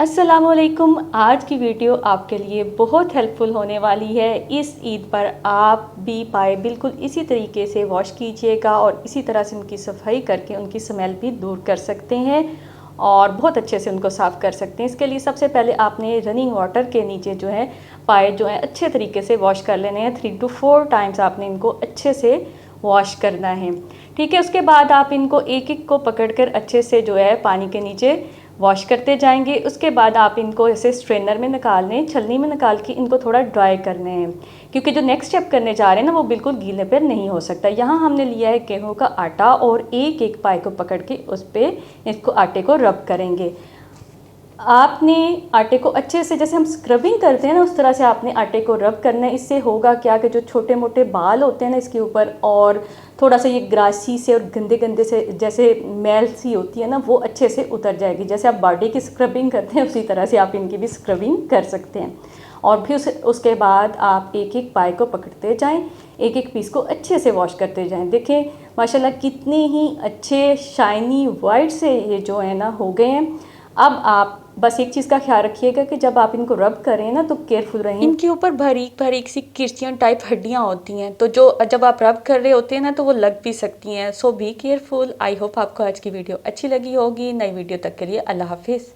अस्सलामुअलैकुम। आज की वीडियो आपके लिए बहुत हेल्पफुल होने वाली है। इस ईद पर आप भी पाए बिल्कुल इसी तरीके से वॉश कीजिएगा और इसी तरह से उनकी सफाई करके उनकी स्मेल भी दूर कर सकते हैं और बहुत अच्छे से उनको साफ़ कर सकते हैं। इसके लिए सबसे पहले आपने रनिंग वाटर के नीचे जो है पाए जो है अच्छे तरीके से वॉश कर लेने हैं। 3 to 4 टाइम्स आपने इनको अच्छे से वॉश करना है। ठीक है, उसके बाद आप इनको एक एक को पकड़कर अच्छे से जो है पानी के नीचे वॉश करते जाएंगे। उसके बाद आप इनको ऐसे स्ट्रेनर में निकाल लें, छलनी में निकाल के इनको थोड़ा ड्राई करने हैं, क्योंकि जो नेक्स्ट स्टेप करने जा रहे हैं ना वो बिल्कुल गीले पर नहीं हो सकता। यहाँ हमने लिया है गेहूं का आटा और एक एक पाए को पकड़ के उस पर इसको आटे को रब करेंगे। आपने आटे को अच्छे से, जैसे हम स्क्रबिंग करते हैं ना, उस तरह से आपने आटे को रब करना है। इससे होगा क्या कि जो छोटे मोटे बाल होते हैं ना इसके ऊपर, और थोड़ा सा ये ग्रासी से और गंदे गंदे से जैसे मैल सी होती है ना, वो अच्छे से उतर जाएगी। जैसे आप बॉडी की स्क्रबिंग करते हैं उसी तरह से आप इनकी भी स्क्रबिंग कर सकते हैं। और फिर उसके बाद आप एक एक पाए को पकड़ते जाएं, एक एक पीस को अच्छे से वॉश करते जाएं। देखें माशाल्लाह कितने ही अच्छे शाइनी वाइट से ये जो है ना हो गए हैं। अब आप बस एक चीज़ का ख्याल रखिएगा कि जब आप इनको रब करें ना तो केयरफुल रहें। इनके ऊपर बारीक बारीक सी किरचियाँ टाइप हड्डियाँ होती हैं, तो जो जब आप रब कर रहे होते हैं ना तो वो लग भी सकती हैं। सो बी केयरफुल। आई होप आपको आज की वीडियो अच्छी लगी होगी। नई वीडियो तक के लिए अल्लाह हाफिज़।